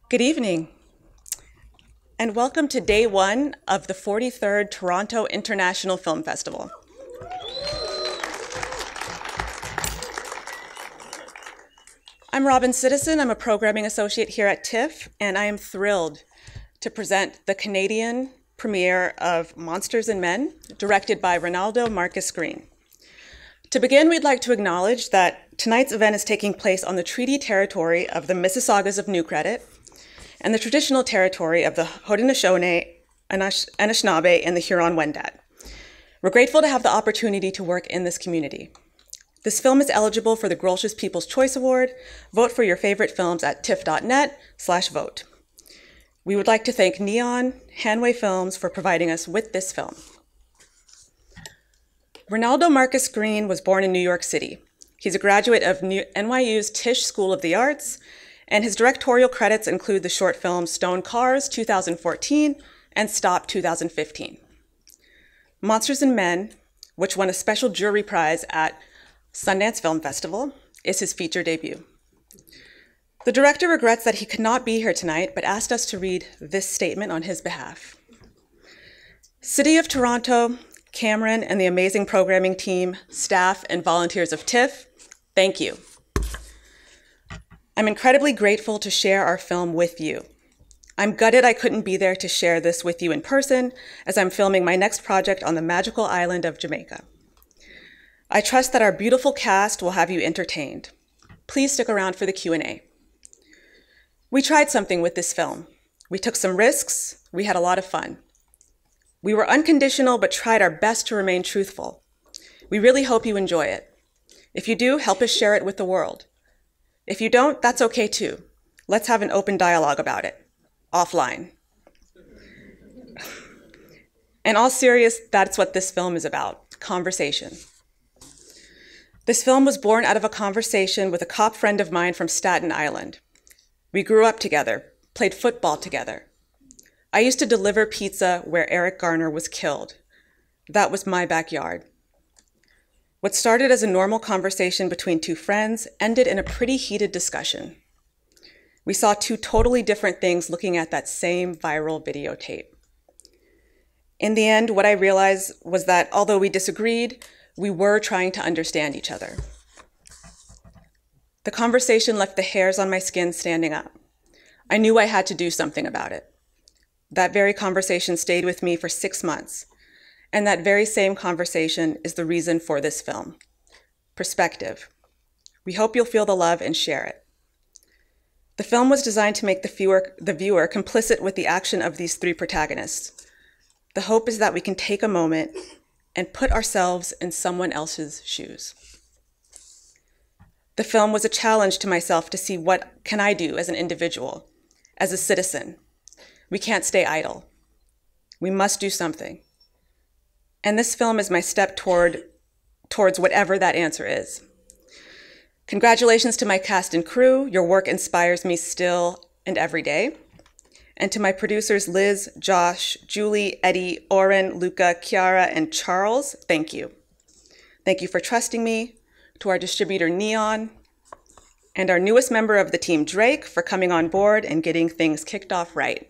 Good evening, and welcome to day one of the 43rd Toronto International Film Festival. I'm Robin Citizen. I'm a programming associate here at TIFF, and I am thrilled to present the Canadian premiere of Monsters and Men, directed by Reinaldo Marcus Green. To begin, we'd like to acknowledge that tonight's event is taking place on the treaty territory of the Mississaugas of New Credit and the traditional territory of the Haudenosaunee, Anishinaabe, and the Huron-Wendat. We're grateful to have the opportunity to work in this community. This film is eligible for the Grolsches People's Choice Award. Vote for your favorite films at tiff.net/vote. We would like to thank Neon Hanway Films for providing us with this film. Reinaldo Marcus Green was born in New York City. He's a graduate of NYU's Tisch School of the Arts, and his directorial credits include the short films Stone Cars, 2014, and Stop, 2015. Monsters and Men, which won a special jury prize at Sundance Film Festival, is his feature debut. The director regrets that he could not be here tonight, but asked us to read this statement on his behalf. City of Toronto, Cameron, and the amazing programming team, staff, and volunteers of TIFF, thank you. I'm incredibly grateful to share our film with you. I'm gutted I couldn't be there to share this with you in person, as I'm filming my next project on the magical island of Jamaica. I trust that our beautiful cast will have you entertained. Please stick around for the Q&A. We tried something with this film. We took some risks. We had a lot of fun. We were unconditional, but tried our best to remain truthful. We really hope you enjoy it. If you do, help us share it with the world. If you don't, that's okay too. Let's have an open dialogue about it, offline. In all seriousness, that's what this film is about, conversation. This film was born out of a conversation with a cop friend of mine from Staten Island. We grew up together, played football together. I used to deliver pizza where Eric Garner was killed. That was my backyard. What started as a normal conversation between two friends ended in a pretty heated discussion. We saw two totally different things looking at that same viral videotape. In the end, what I realized was that although we disagreed, we were trying to understand each other. The conversation left the hairs on my skin standing up. I knew I had to do something about it. That very conversation stayed with me for 6 months, and that very same conversation is the reason for this film. Perspective. We hope you'll feel the love and share it. The film was designed to make the viewer complicit with the action of these three protagonists. The hope is that we can take a moment and put ourselves in someone else's shoes. The film was a challenge to myself to see what can I do as an individual, as a citizen. We can't stay idle. We must do something. And this film is my step towards whatever that answer is. Congratulations to my cast and crew. Your work inspires me still and every day. And to my producers, Liz, Josh, Julie, Eddie, Oren, Luca, Kiara, and Charles, thank you. Thank you for trusting me. To our distributor, Neon, and our newest member of the team, Drake, for coming on board and getting things kicked off right.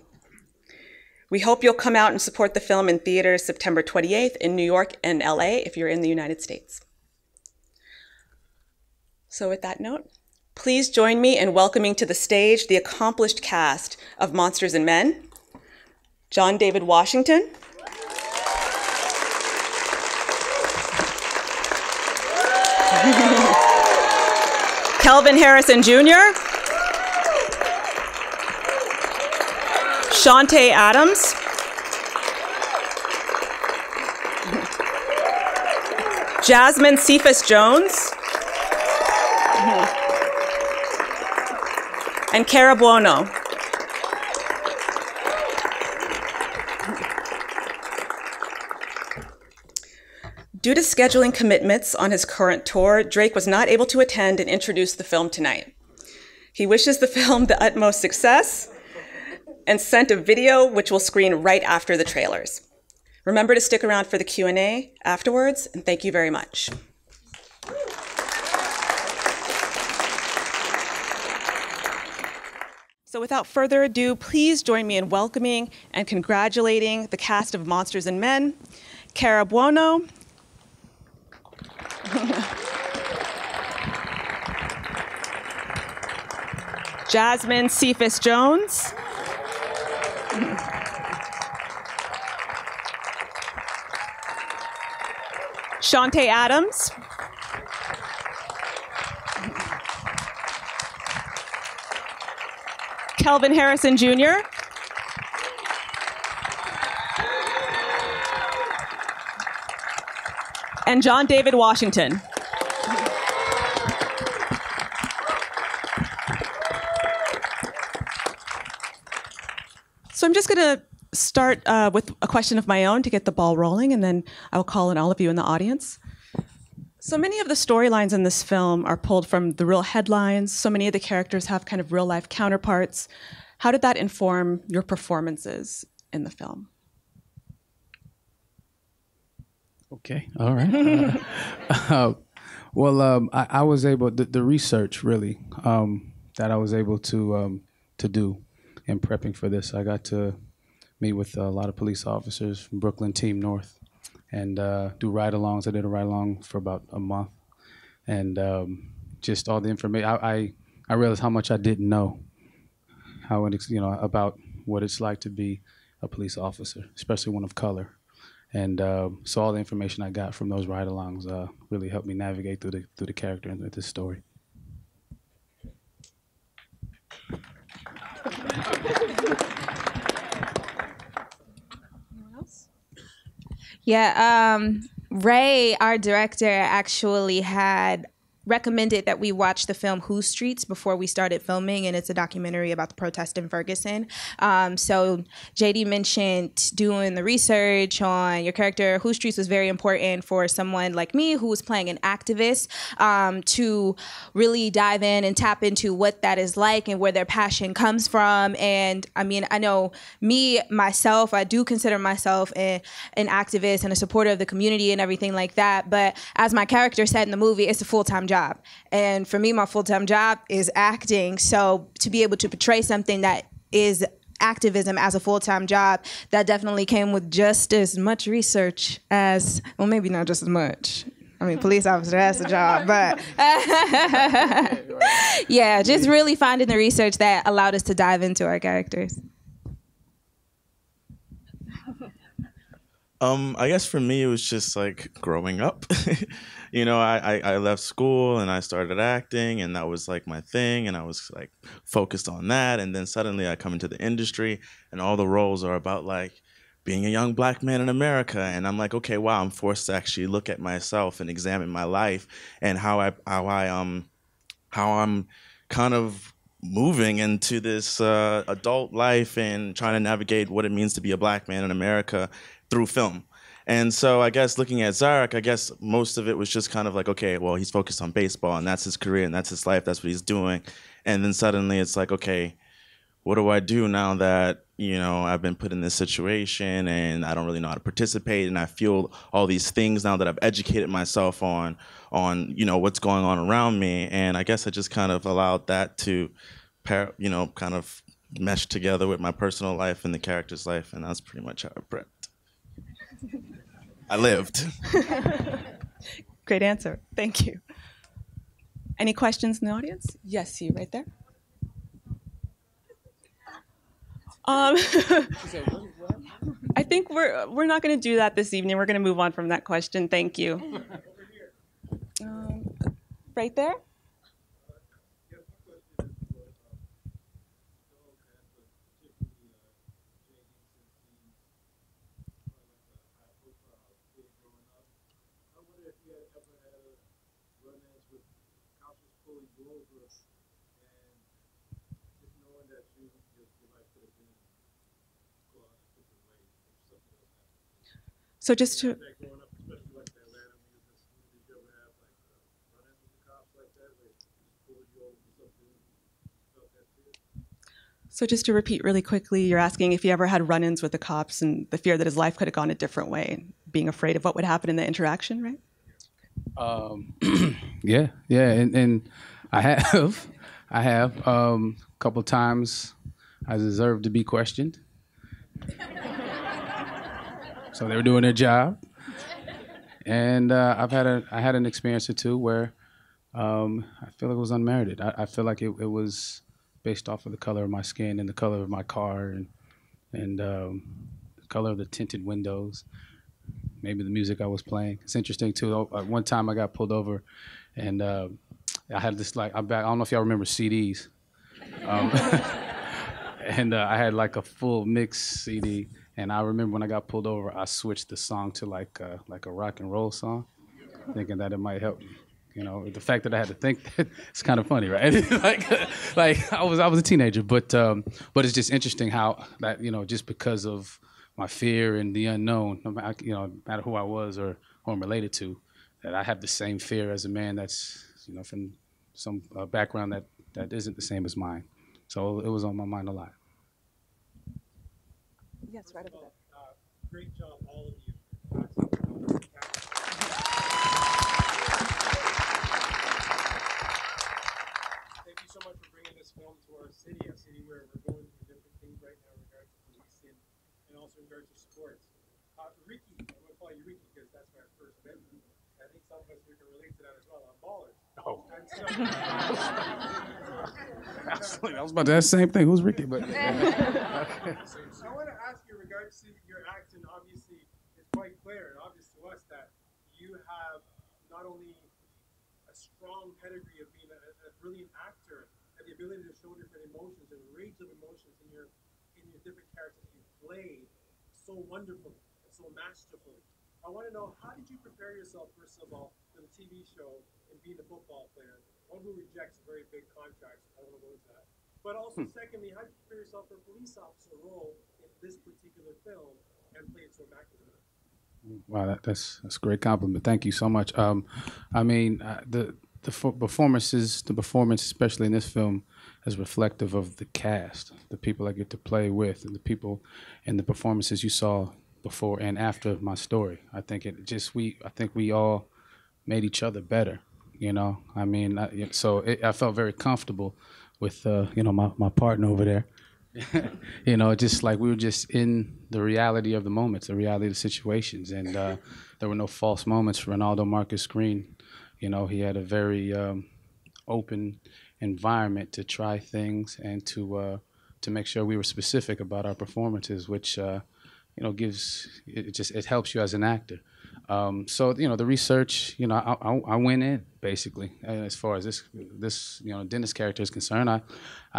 We hope you'll come out and support the film in theaters September 28th in New York and LA if you're in the United States. So with that note, please join me in welcoming to the stage the accomplished cast of Monsters and Men, John David Washington, Kelvin Harrison Jr., Shantae Adams, Jasmine Cephas Jones, and Cara Buono. Due to scheduling commitments on his current tour, Drake was not able to attend and introduce the film tonight. He wishes the film the utmost success and sent a video which will screen right after the trailers. Remember to stick around for the Q&A afterwards, and thank you very much. So without further ado, please join me in welcoming and congratulating the cast of Monsters and Men, Cara Buono, Jasmine Cephas Jones, Shantae Adams, Kelvin Harrison Jr., and John David Washington. So I'm just going to start with a question of my own to get the ball rolling, and then I'll call on all of you in the audience. So many of the storylines in this film are pulled from the real headlines. So many of the characters have kind of real-life counterparts. How did that inform your performances in the film? Okay, all right. I was able, the research really that I was able to do in prepping for this. I got to meet with a lot of police officers from Brooklyn Team North and do ride-alongs. I did a ride-along for about a month, and just all the information. I realized how much I didn't know, about what it's like to be a police officer, especially one of color. And so all the information I got from those ride-alongs really helped me navigate through the character and this story. Yeah, Ray, our director, actually had recommended that we watch the film Who Streets before we started filming, and it's a documentary about the protest in Ferguson. So JD mentioned doing the research on your character. Who Streets was very important for someone like me who was playing an activist to really dive in and tap into what that is like and where their passion comes from. And I mean, I know myself, I do consider myself an activist and a supporter of the community and everything like that. But as my character said in the movie, it's a full-time job. And for me, my full-time job is acting. So to be able to portray something that is activism as a full-time job, that definitely came with just as much research as, well, maybe not just as much. I mean, police officer has a job, but yeah, just really finding the research that allowed us to dive into our characters. I guess for me, it was just like growing up. I left school and I started acting, and that was like my thing, and I was like focused on that. And then suddenly I come into the industry and all the roles are about like being a young black man in America. And I'm like, okay, wow, I'm forced to actually look at myself and examine my life and how I'm kind of moving into this adult life and trying to navigate what it means to be a black man in America through film. And so I guess looking at Zarek, I guess most of it was just kind of like, okay, well, he's focused on baseball and that's his career and that's his life, that's what he's doing. And then suddenly it's like, okay, what do I do now that, I've been put in this situation and I don't really know how to participate, and I feel all these things now that I've educated myself on what's going on around me. And I guess I just kind of allowed that to kind of mesh together with my personal life and the character's life, and that's pretty much how I prepped. I lived. Great answer. Thank you. Any questions in the audience? Yes, you right there. I think we're not going to do that this evening. We're going to move on from that question. Thank you. Right there. So just to repeat really quickly, you're asking if he ever had run-ins with the cops and the fear that his life could have gone a different way, being afraid of what would happen in the interaction, right? Yeah, and I have a couple times I deserved to be questioned. So they were doing their job. And I had an experience or two where I feel like it was unmerited. I feel like it was based off of the color of my skin and the color of my car and the color of the tinted windows, maybe the music I was playing. It's interesting too. One time I got pulled over, and I had this I don't know if y'all remember CDs, and I had like a full mix CD. And I remember when I got pulled over, I switched the song to like a rock and roll song, thinking that it might help me. You know, the fact that I had to think that, it's kind of funny, right? like I was a teenager, but it's just interesting how that, you know, just because of my fear and the unknown, no matter who I was or who I'm related to, that I have the same fear as a man that's, you know, from some background that isn't the same as mine. So it was on my mind a lot. Yes, right over there. Great job, all of you. Thank you so much for bringing this film to our city, a city where we're going through different things right now in regards to policing and also in regards to sports. Ricky, I'm going to call you Ricky because that's my first memory. I think some of us here can relate to that as well. I'm ballers. Oh. And so, I was about to ask the same thing. Who's Ricky? But I want to ask you in regards to your acting. Obviously, it's quite clear and obvious to us that you have not only a strong pedigree of being a brilliant actor and the ability to show different emotions and range of emotions in your different characters that you played so wonderfully and so masterfully. I want to know, how did you prepare yourself, first of all, for the TV show and being a football player, one who rejects very big contracts? I don't want to go into that. But also, secondly, how did you prepare yourself for a police officer role in this particular film and play it so immaculately? Wow, that's a great compliment. Thank you so much. I mean, the performance, especially in this film, is reflective of the cast, the people I get to play with, and the people and the performances you saw before and after my story. I think we all made each other better. You know, I mean, I felt very comfortable with my partner over there. You know, just like we were just in the reality of the moments, the reality of the situations, and there were no false moments. Reinaldo Marcus Green, you know, he had a very open environment to try things and to make sure we were specific about our performances, which you know, it helps you as an actor. So you know, the research, you know, I went in basically as far as this you know, Dennis character is concerned. I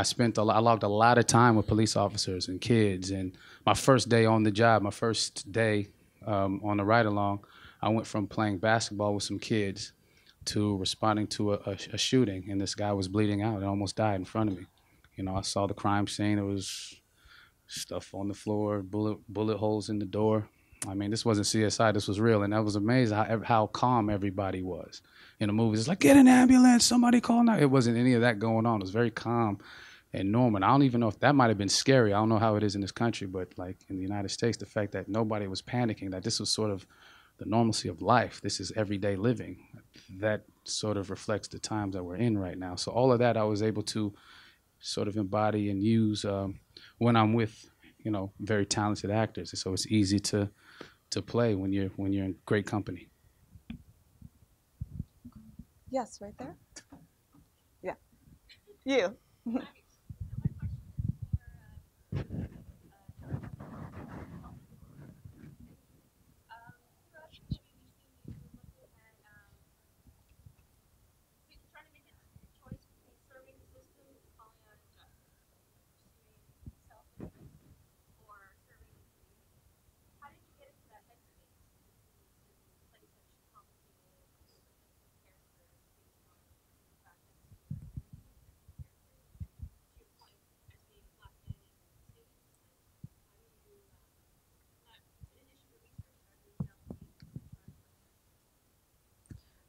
logged a lot of time with police officers and kids, and my first day on the job, my first day on the ride along, I went from playing basketball with some kids to responding to a shooting, and this guy was bleeding out and almost died in front of me. You know, I saw the crime scene. It was stuff on the floor, bullet holes in the door. I mean, this wasn't CSI, this was real, and I was amazed how calm everybody was. In the movies, it's like, get an ambulance, somebody call now. It wasn't any of that going on. It was very calm and normal. I don't even know if that might have been scary. I don't know how it is in this country, but like in the United States, the fact that nobody was panicking, that this was sort of the normalcy of life. This is everyday living. That sort of reflects the times that we're in right now. So all of that I was able to sort of embody and use when I'm with, you know, very talented actors. So it's easy to play when you're in great company. Yes, right there. Yeah. You.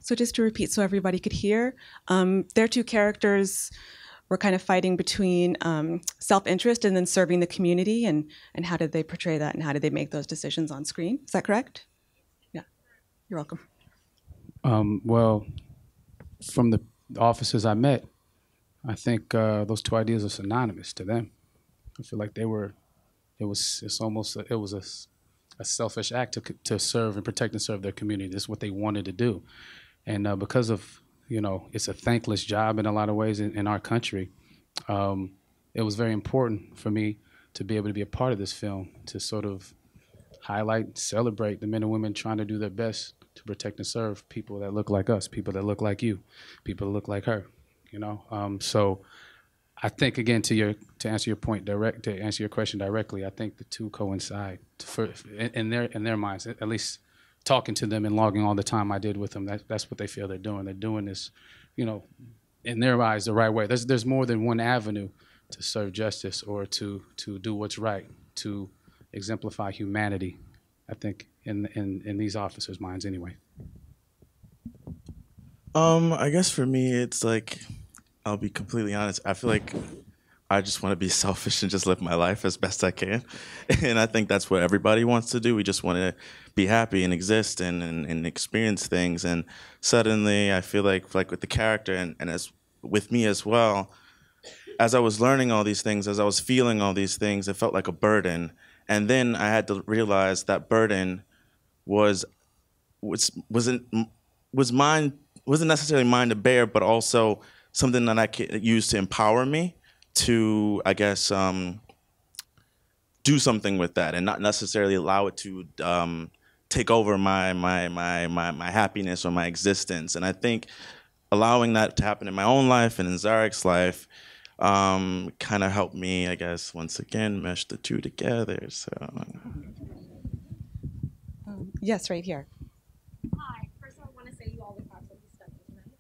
So just to repeat so everybody could hear, their two characters were kind of fighting between self-interest and then serving the community, and how did they portray that, and how did they make those decisions on screen? Is that correct? Yeah, you're welcome. Well, from the officers I met, I think those two ideas are synonymous to them. I feel like it was a selfish act to serve and protect and serve their community. This is what they wanted to do. And because of, it's a thankless job in a lot of ways in our country, it was very important for me to be able to be a part of this film, to sort of highlight, celebrate the men and women trying to do their best to protect and serve people that look like us, people that look like you, people that look like her, So I think, again, to answer your question directly, I think the two coincide in their minds, at least talking to them and logging all the time I did with them. That's what they feel they're doing. They're doing this, in their eyes, the right way. There's more than one avenue to serve justice or to do what's right, to exemplify humanity, I think, in these officers' minds anyway. I guess for me, it's like, I'll be completely honest, I feel like I just want to be selfish and just live my life as best I can. And I think that's what everybody wants to do. We just want to be happy and exist and experience things. And suddenly I feel like with the character and as with me as well, as I was learning all these things, as I was feeling all these things, it felt like a burden. And then I had to realize that burden wasn't necessarily mine to bear, but also something that I could use to empower me to, I guess, do something with that, and not necessarily allow it to take over my happiness or my existence. And I think allowing that to happen in my own life and in Zarek's life kind of helped me, I guess, once again, mesh the two together. So. Yes, right here. Hi. First of all, I want to say you all look absolutely stunning tonight.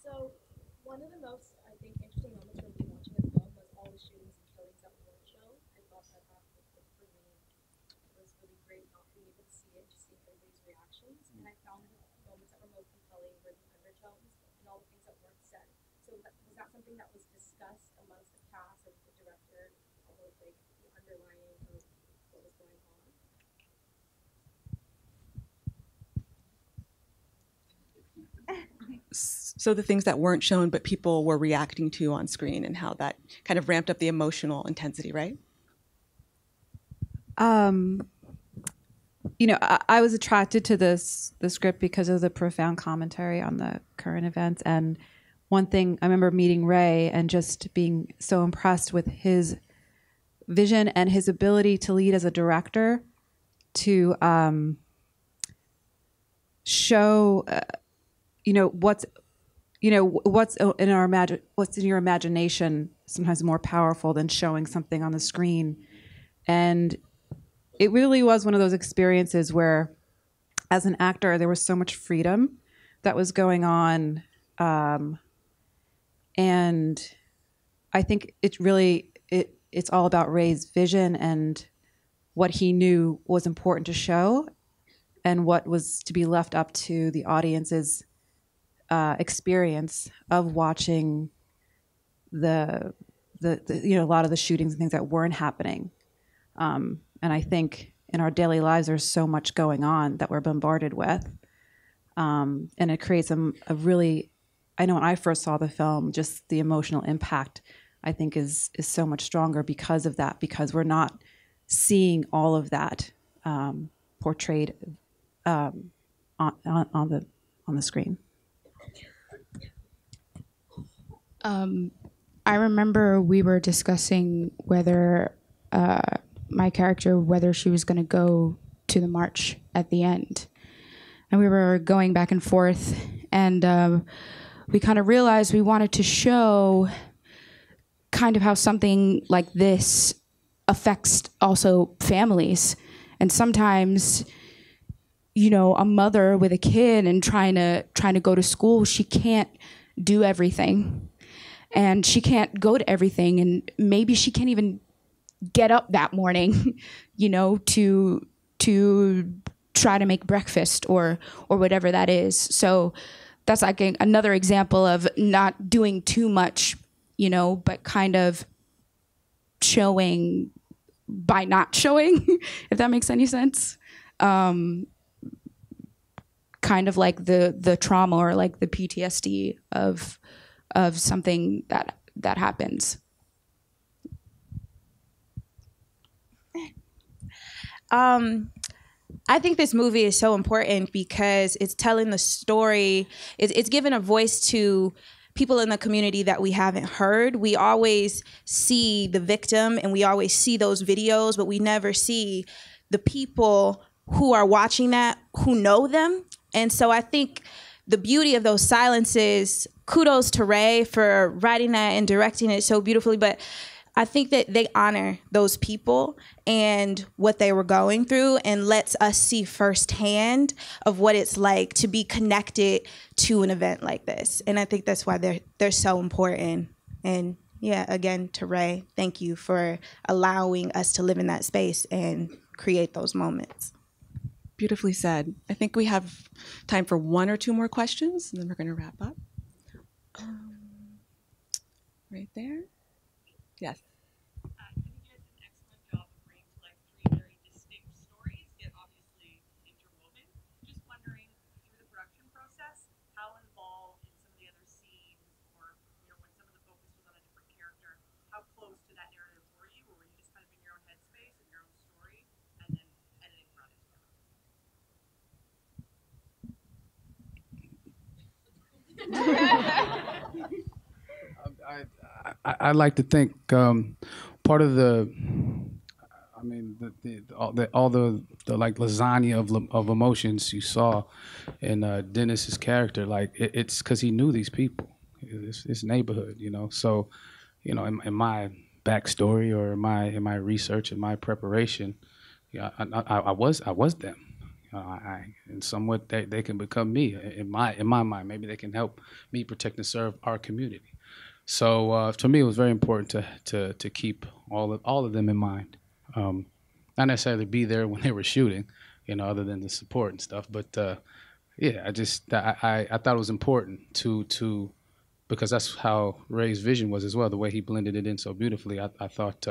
So one of the most, I think, interesting moments for me watching the film was all the shootings and killings that weren't shown. I thought that for me was really great not being able to see it, just seeing everybody's reactions. And I found the moments that were most compelling were the undertones and all the things that weren't said. So was that something that was discussed amongst the cast or the director? Almost like the underlying of what was going on. So the things that weren't shown but people were reacting to on screen, and how that kind of ramped up the emotional intensity, right? I was attracted to the script because of the profound commentary on the current events. And one thing, I remember meeting Ray and just being so impressed with his vision and his ability to lead as a director, to show what's in your imagination sometimes more powerful than showing something on the screen. And it really was one of those experiences where, as an actor, there was so much freedom that was going on, and I think it's all about Ray's vision and what he knew was important to show, and what was to be left up to the audience's experience of watching the a lot of the shootings and things that weren't happening. And I think in our daily lives, there's so much going on that we're bombarded with, and it creates a really. I know when I first saw the film, just the emotional impact, I think is so much stronger because of that, because we're not seeing all of that portrayed on the screen. I remember we were discussing whether my character, whether she was going to go to the march at the end. And we were going back and forth, and we kind of realized we wanted to show kind of how something like this affects also families. And sometimes, a mother with a kid and trying to go to school, she can't do everything. And she can't go to everything, and maybe she can't even get up that morning, to try to make breakfast or whatever that is. So that's like another example of not doing too much, but kind of showing by not showing, if that makes any sense. Kind of like the trauma or like the PTSD of of something that happens. I think this movie is so important because it's telling the story. It's giving a voice to people in the community that we haven't heard. We always see the victim and we always see those videos, but we never see the people who are watching that, who know them. And so I think the beauty of those silences, kudos to Ray for writing that and directing it so beautifully, but I think that they honor those people and what they were going through and lets us see firsthand of what it's like to be connected to an event like this. And I think that's why they're so important. And yeah, again, to Ray, thank you for allowing us to live in that space and create those moments. Beautifully said. I think we have time for one or two more questions, and then we're going to wrap up. Right there. Yes. You did an excellent job of bringing to life three very distinct stories, yet obviously interwoven. Just wondering, through the production process, how involved in some of the other scenes, or when some of the focus was on a different character, how close to that narrative were you, or were you just kind of in your own headspace and your own story, and then editing brought it together? I like to think part of the, I mean, all the like lasagna of emotions you saw in Dennis's character, like it's because he knew these people, his neighborhood, So, in my backstory or in my research and my preparation, I was them. And somewhat they can become me in my mind. Maybe they can help me protect and serve our community. So to me, it was very important to keep all of them in mind. Not necessarily be there when they were shooting, other than the support and stuff. But yeah, I thought it was important to because that's how Ray's vision was as well. The way he blended it in so beautifully. I thought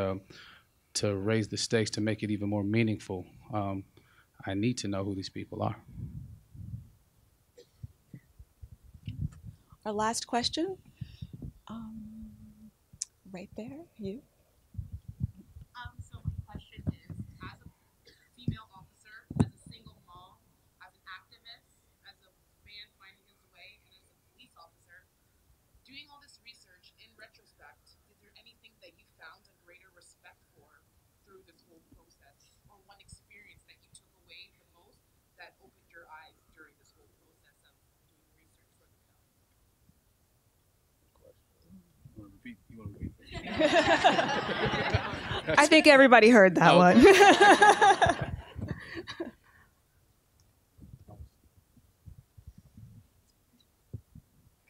to raise the stakes to make it even more meaningful. I need to know who these people are. Our last question. Right there, you. So my question is, as a female officer, as a single mom, as an activist, as a man finding his way, and as a police officer, doing all this research, in retrospect, is there anything that you found a greater respect for through this whole process, or one experience that you took away the most that opened your eyes during this whole process of doing research for the film? You want to repeat? I think everybody heard that one.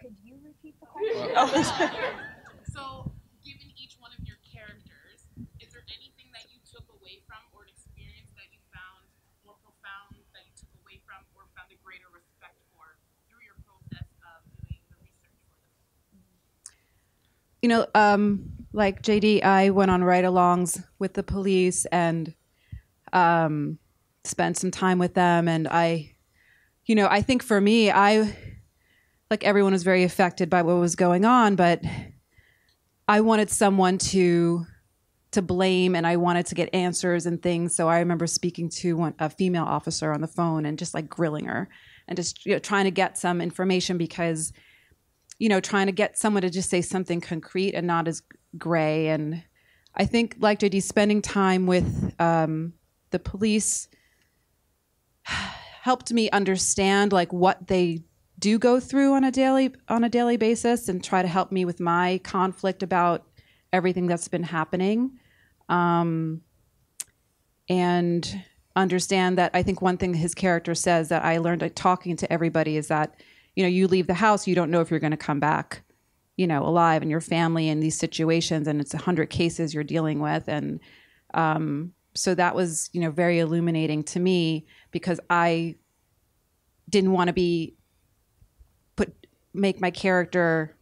Could you repeat the question? So, given each one of your characters, is there anything that you took away from, or an experience that you found more profound that you took away from, or found a greater respect for through your process of doing the research for this? Like JD, I went on ride-alongs with the police and spent some time with them. And I think for me, like everyone was very affected by what was going on, but I wanted someone to blame, and I wanted to get answers and things. So I remember speaking to a female officer on the phone and just like grilling her and just trying to get some information because, trying to get someone to just say something concrete and not as gray. And I think, like JD, spending time with the police helped me understand like what they do go through on a daily basis, and try to help me with my conflict about everything that's been happening, and understand that I think one thing his character says that I learned talking to everybody is that you leave the house, you don't know if you're going to come back alive, and your family in these situations, and it's 100 cases you're dealing with. And so that was very illuminating to me, because I didn't want to make my character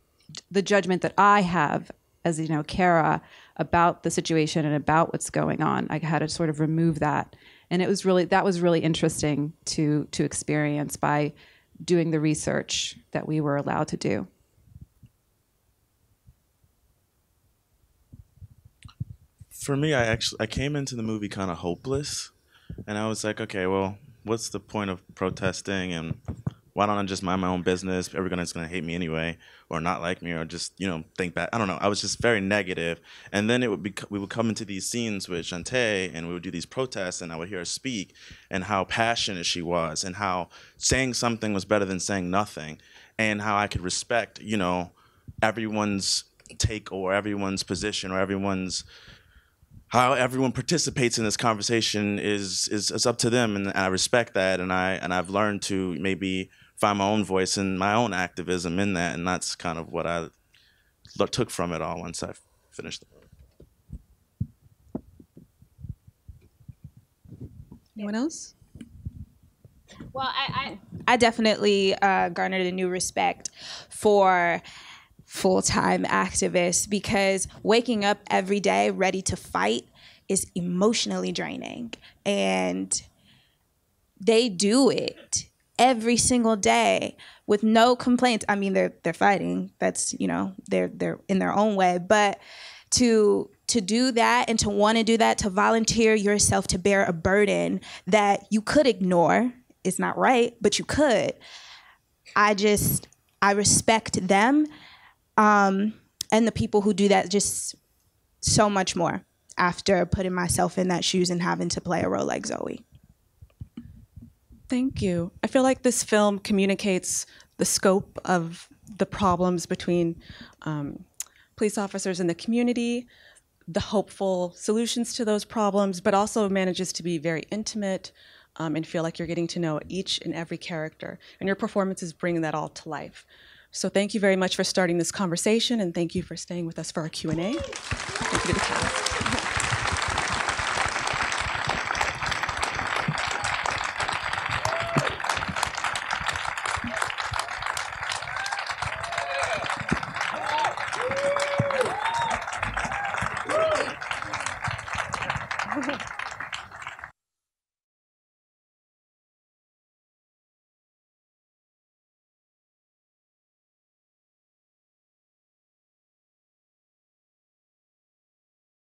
the judgment that I have as Kara about the situation and about what's going on. I had to sort of remove that, and that was really interesting to experience by doing the research that we were allowed to do. For me, I came into the movie kind of hopeless, and I was like, okay, well, what's the point of protesting, and why don't I just mind my own business? Everyone's gonna hate me anyway, or not like me, or just think back. I don't know. I was just very negative, and then we would come into these scenes with Shantae, and we would do these protests, and I would hear her speak, and how passionate she was, and how saying something was better than saying nothing, and how I could respect everyone's take or everyone's position or how everyone participates in this conversation is up to them, and I respect that, and I've learned to maybe find my own voice and my own activism in that, and that's kind of what I took from it all once I finished the movie. Anyone else? Well, I definitely garnered a new respect for full-time activists, because waking up every day ready to fight is emotionally draining, and they do it every single day with no complaints. I mean, they're fighting. That's they're in their own way, but to do that and to want to do that, to volunteer yourself to bear a burden that you could ignore, it's not right, but you could. I respect them. And the people who do that just so much more after putting myself in that shoes and having to play a role like Zoe. Thank you. I feel like this film communicates the scope of the problems between police officers and the community, the hopeful solutions to those problems, but also manages to be very intimate and feel like you're getting to know each and every character. And your performances bring that all to life. So thank you very much for starting this conversation, and thank you for staying with us for our Q&A. Thank you to the cast.